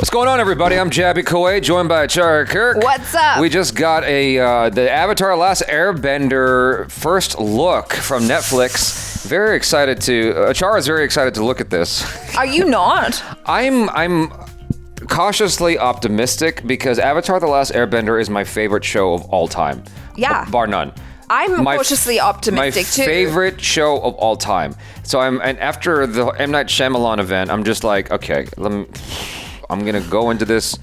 What's going on, everybody? I'm Jabby Kuwait, joined by Chara Kirk. What's up? We just got the Avatar The Last Airbender first look from Netflix. Very excited to... Chara's very excited to look at this. Are you not? I'm cautiously optimistic because Avatar The Last Airbender is my favorite show of all time. Yeah. Bar none. I'm cautiously optimistic too. My favorite show of all time. So and after the M. Night Shyamalan event, I'm just like, okay, I'm going to go into this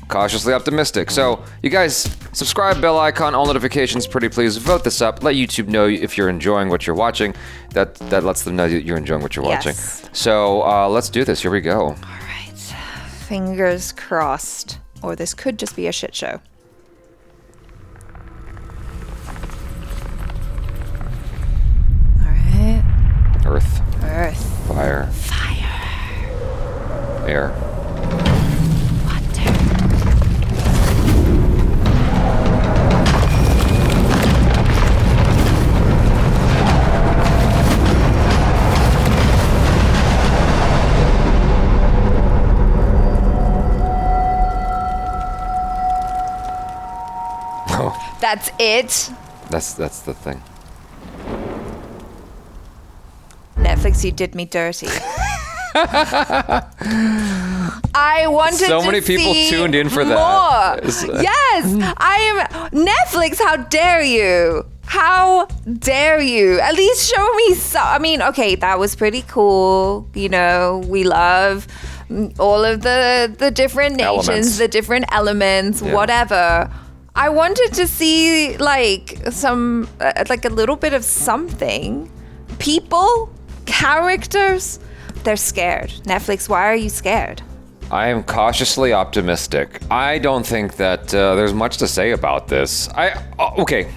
cautiously optimistic. So you guys, subscribe, bell icon, all notifications, pretty please. Vote this up. Let YouTube know if you're enjoying what you're watching. That lets them know that you're enjoying what you're watching. So let's do this. Here we go. All right. Fingers crossed. Or this could just be a shit show. All right. Earth. Fire. Air. That's it? That's the thing. Netflix, you did me dirty. I wanted so to many people see tuned in for more. that. Yes, I am. Netflix, how dare you? How dare you? At least show me some. I mean, okay, that was pretty cool. You know, we love all of the different nations, the different elements, whatever. I wanted to see like some, like a little bit of something. People, characters, they're scared. Netflix, why are you scared? I am cautiously optimistic. I don't think that there's much to say about this. Okay,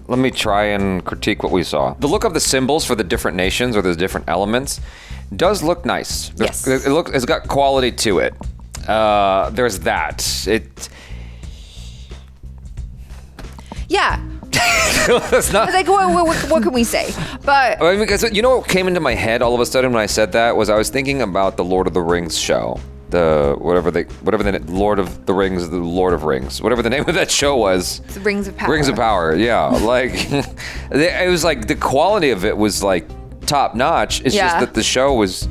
let me try and critique what we saw. The look of the symbols for the different nations or the different elements does look nice. Yes. It's got quality to it. There's that. Yeah. That's not... Like, what can we say? But I mean, because you know what came into my head all of a sudden when I said that was I was thinking about the Lord of the Rings show. The whatever the Lord of the Rings, the Lord of Rings, whatever the name of that show was. The Rings of Power. Rings of Power, yeah. Like it was like the quality of it was like top notch. It's just that the show was.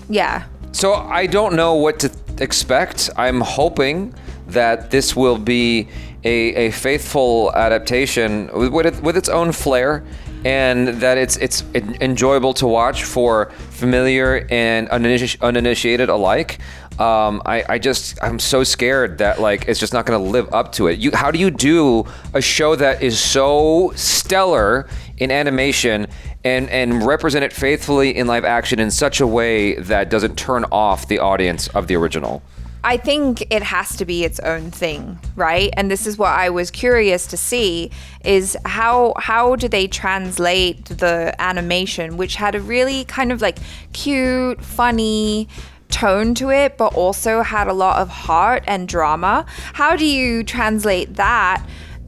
Yeah. So I don't know what to expect. I'm hoping that this will be a faithful adaptation with its own flair, and that it's enjoyable to watch for familiar and uninitiated alike. I'm so scared that like it's just not going to live up to it. How do you do a show that is so stellar in animation and represent it faithfully in live action in such a way that doesn't turn off the audience of the original? I think it has to be its own thing, right? And this is what I was curious to see is how do they translate the animation, which had a really kind of like cute, funny tone to it, but also had a lot of heart and drama. How do you translate that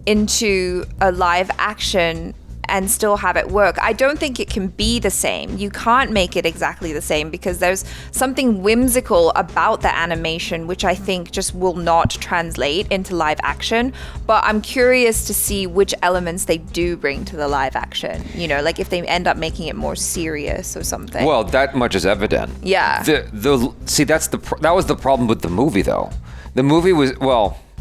into a live action and still have it work? I don't think it can be the same. You can't make it exactly the same because there's something whimsical about the animation which I think just will not translate into live action. But I'm curious to see which elements they do bring to the live action. You know, like if they end up making it more serious or something. Well, that much is evident. Yeah. That was the problem with the movie though. The movie was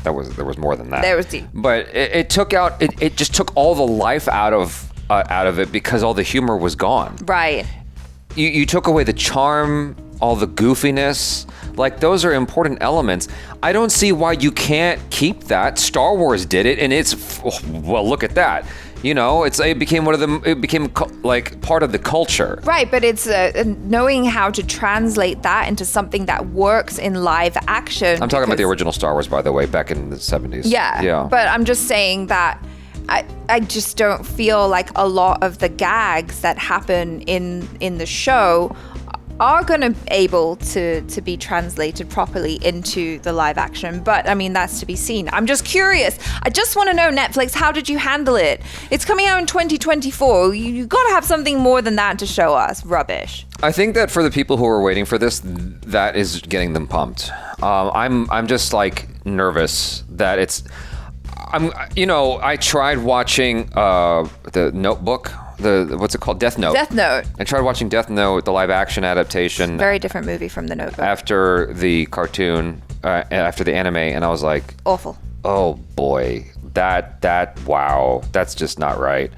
there was more than that. There was deep. But it just took all the life out of it because all the humor was gone. Right. You took away the charm, all the goofiness. Like those are important elements. I don't see why you can't keep that. Star Wars did it, and look at that. You know, it became like part of the culture. Right, but it's knowing how to translate that into something that works in live action. I'm talking about the original Star Wars, by the way, back in the 70s. Yeah. But I'm just saying that I just don't feel like a lot of the gags that happen in the show are going to able to be translated properly into the live action. But I mean, that's to be seen. I'm just curious. I just want to know, Netflix, how did you handle it? It's coming out in 2024. You got to have something more than that to show us. Rubbish. I think that for the people who are waiting for this, that is getting them pumped. I'm just like nervous that it's. I tried watching the Notebook. What's it called? Death Note. Death Note. I tried watching Death Note, the live action adaptation. Very different movie from the Notebook. After the cartoon, after the anime, and I was like, awful. Oh boy, wow, that's just not right.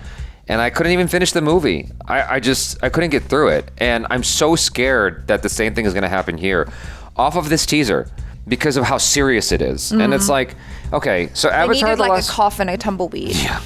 And I couldn't even finish the movie. I couldn't get through it, and I'm so scared that the same thing is going to happen here, off of this teaser, because of how serious it is. And it's like, okay, so Avatar the Last... a cough and a tumbleweed. Yeah.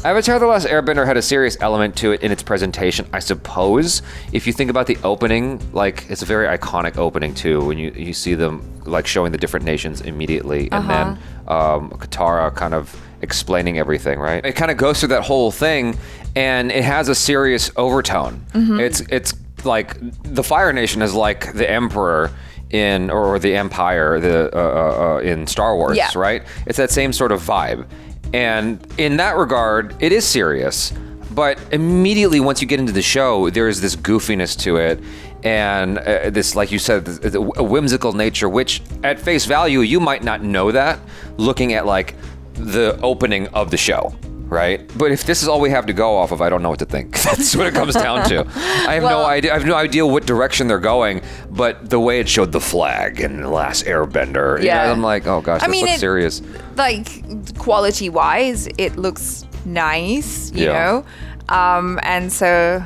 Avatar The Last Airbender had a serious element to it in its presentation, I suppose. If you think about the opening, like, it's a very iconic opening too, when you see them like showing the different nations immediately, and then Katara kind of explaining everything, right? It kind of goes through that whole thing, and it has a serious overtone. It's like the Fire Nation is like the Emperor or the Empire in Star Wars, right? It's that same sort of vibe. And in that regard, it is serious. But immediately once you get into the show, there is this goofiness to it. And this, like you said, a whimsical nature, which at face value, you might not know that looking at like the opening of the show. Right? But if this is all we have to go off of, I don't know what to think. That's what it comes down to. I have no idea. I have no idea what direction they're going, but the way it showed the flag in The Last Airbender, I'm like, oh gosh, this looks serious. Like, quality-wise, it looks nice, you know? And so,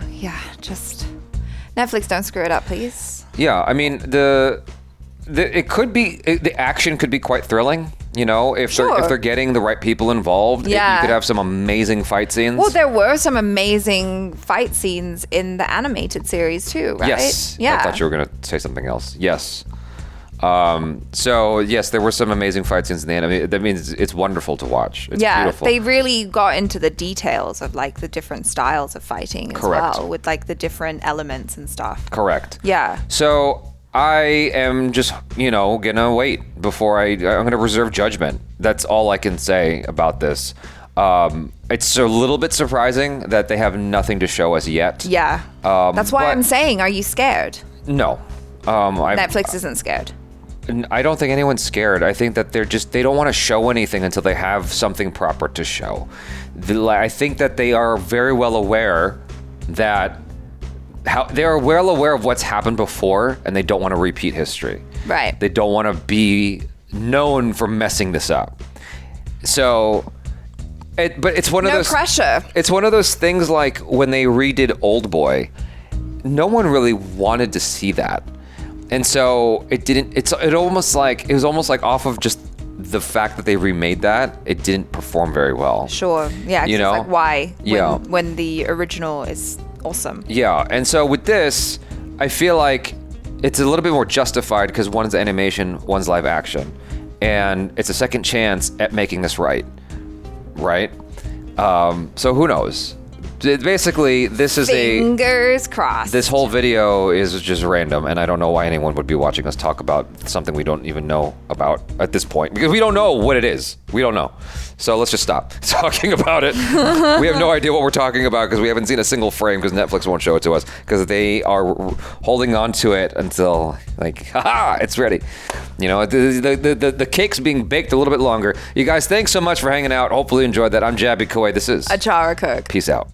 just... Netflix, don't screw it up, please. Yeah, I mean, it could be... the action could be quite thrilling. You know, if they're getting the right people involved, you could have some amazing fight scenes. Well, there were some amazing fight scenes in the animated series too, right? Yes. Yeah. I thought you were going to say something else. Yes. So yes, there were some amazing fight scenes in the anime. That means it's wonderful to watch. It's beautiful. They really got into the details of like the different styles of fighting as well, with like the different elements and stuff. Correct. Yeah. So I am just, gonna wait before I'm gonna reserve judgment. That's all I can say about this. It's a little bit surprising that they have nothing to show us yet. Yeah. That's why I'm saying, are you scared? No. Netflix isn't scared. I don't think anyone's scared. I think that they don't want to show anything until they have something proper to show. I think that they are very well aware that they are well aware of what's happened before, and they don't want to repeat history. Right. They don't want to be known for messing this up. So, but it's one of those... No pressure. It's one of those things like when they redid Old Boy, no one really wanted to see that. And so it didn't... It was almost like off of just the fact that they remade that, it didn't perform very well. Sure. Yeah. It's like, why? When the original is... awesome. Yeah, and so with this, I feel like it's a little bit more justified because one's animation, one's live action, and it's a second chance at making this right. So who knows? Basically, this is fingers crossed. This whole video is just random, and I don't know why anyone would be watching us talk about something we don't even know about at this point, because we don't know what it is. We don't know. So let's just stop talking about it. We have no idea what we're talking about because we haven't seen a single frame because Netflix won't show it to us because they are holding on to it until like, haha, it's ready. The cake's being baked a little bit longer. You guys, thanks so much for hanging out. Hopefully you enjoyed that. I'm Jabby Koi. This is Achara Cook. Peace out.